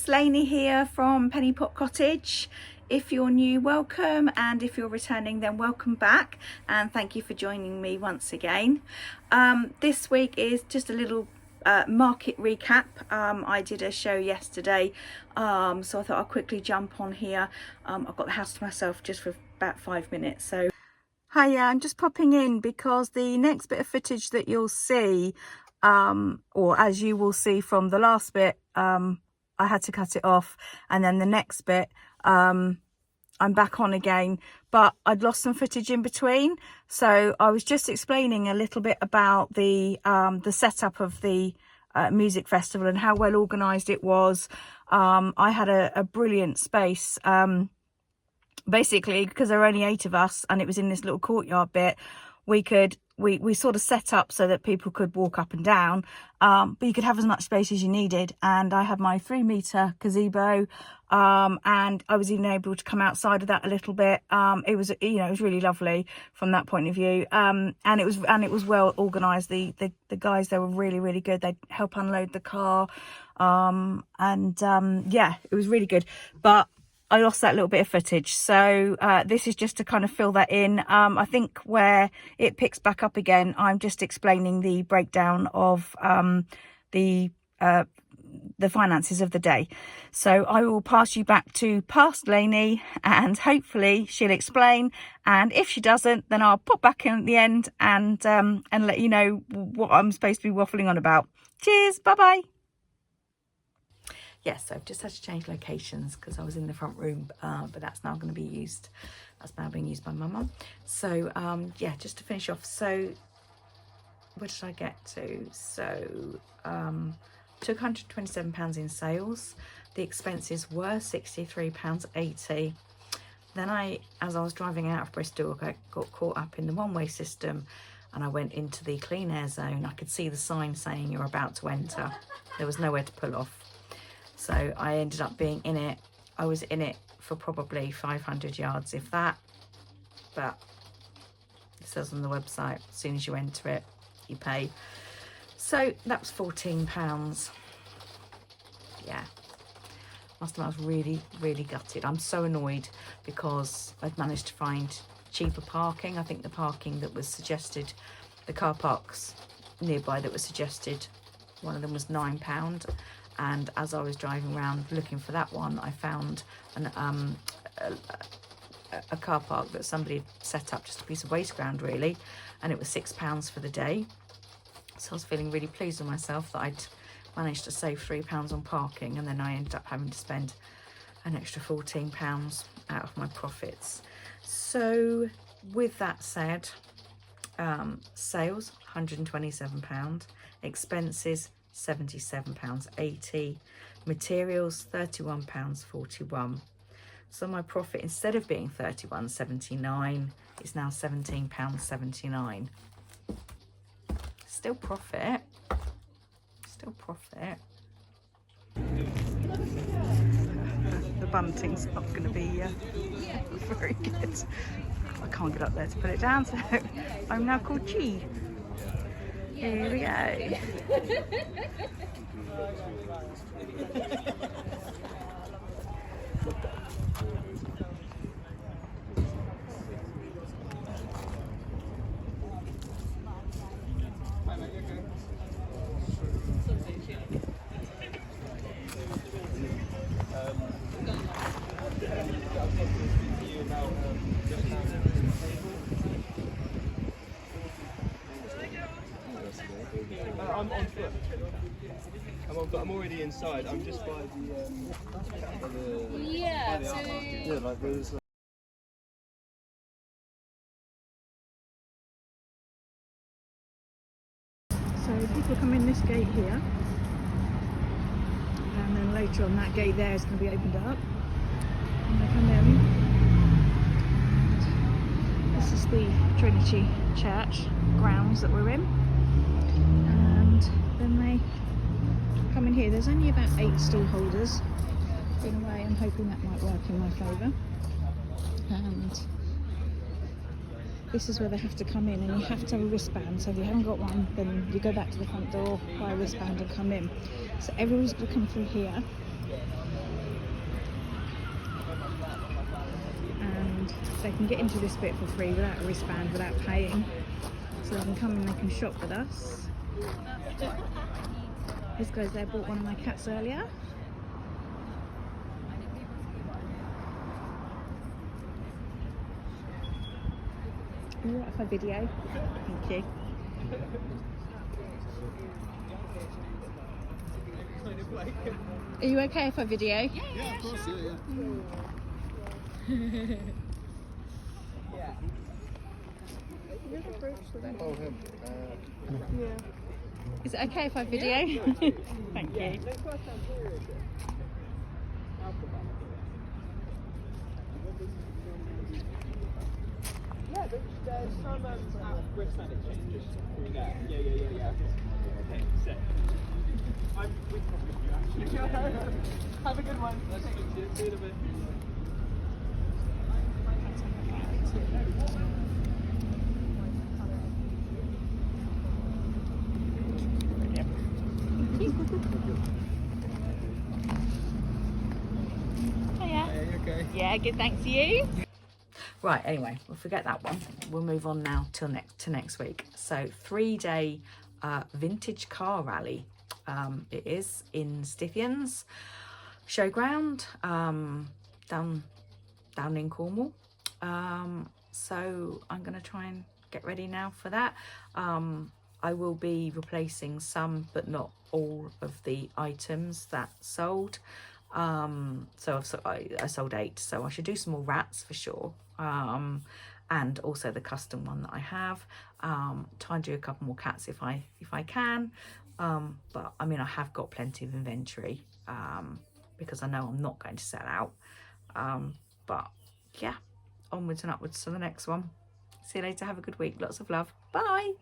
it's Lainey here from Penny Pot Cottage. If you're new, welcome, and if you're returning, then welcome back, and thank you for joining me once again. This week is just a little market recap. I did a show yesterday, so I thought I'll quickly jump on here. I've got the house to myself just for about 5 minutes. So hi, I'm just popping in because the next bit of footage that you'll see, or as you will see from the last bit, I had to cut it off, and then the next bit I'm back on again, but I'd lost some footage in between. So I was just explaining a little bit about the setup of the music festival and how well organised it was. I had a brilliant space, basically because there were only 8 of us and it was in this little courtyard bit. We sort of set up so that people could walk up and down, but you could have as much space as you needed. And I had my 3-metre gazebo, and I was even able to come outside of that a little bit. It was, you know, it was really lovely from that point of view. And it was well organised. The guys, they were really good. They'd help unload the car, yeah, it was really good. But I lost that little bit of footage, so this is just to kind of fill that in. I think where it picks back up again, I'm just explaining the breakdown of the finances of the day. So I will pass you back to past Lainey, and hopefully she'll explain. And if she doesn't, then I'll pop back in at the end and let you know what I'm supposed to be waffling on about. Cheers, bye bye. Yes, I've just had to change locations because I was in the front room, but that's now going to be used. That's now being used by my mum. So, yeah, just to finish off. So, where did I get to? So, took £127 in sales. The expenses were £63.80. Then as I was driving out of Bristol, I got caught up in the one-way system and I went into the clean air zone. I could see the sign saying you're about to enter. There was nowhere to pull off. So I ended up being in it. I was in it for probably 500 yards, if that. But it says on the website, as soon as you enter it, you pay. So that was £14. Yeah. Must have, I was really gutted. I'm so annoyed because I'd managed to find cheaper parking. I think the parking that was suggested, the car parks nearby that were suggested, one of them was £9. And as I was driving around looking for that one, I found a car park that somebody had set up, just a piece of waste ground really, and it was £6 for the day. So I was feeling really pleased with myself that I'd managed to save £3 on parking, and then I ended up having to spend an extra £14 out of my profits. So with that said, sales £127, expenses £77.80, materials £31.41. So my profit, instead of being £31.79, is now £17.79. Still profit. The bunting's not going to be very good. I can't get up there to put it down, so I'm now called G. Here we go. I'm on foot. I'm already inside. I'm just by the yeah, by the art market. Yeah, like there's. So people come in this gate here, and then later on that gate there is going to be opened up, and they come in. And this is the Trinity Church grounds that we're in, and then they come in here. There's only about 8 stall holders. In a way, I'm hoping that might work in my favour. And this is where they have to come in, and you have to have a wristband. So if you haven't got one, then you go back to the front door, buy a wristband and come in. So everyone's going to come through here, wristband. They can get into this bit for free without a wristband, without paying. So they can come and they can shop with us. This guy's there bought one of my cats earlier. Are you alright if I video? Thank you. Are you okay if I video? Yeah, of course, yeah. Oh, him. Is it okay if I video? Thank you. Yeah, there's some wristband exchanges through there. Yeah. Okay, sick. I'm with you actually. Have a good one. Let's speak to you. See you in a bit. Hiya. Hey, okay. Yeah, good, thanks. You? Right, anyway, we'll forget that one. We'll move on now to next week. So 3-day vintage car rally. It is in Stithians Showground, down in Cornwall. So I'm going to try and get ready now for that. I will be replacing some, but not all of the items that sold. So I sold 8, so I should do some more rats for sure. And also the custom one that I have. Try and do a couple more cats if I can. But I mean, I have got plenty of inventory, because I know I'm not going to sell out. But yeah, onwards and upwards to the next one. See you later. Have a good week. Lots of love. Bye.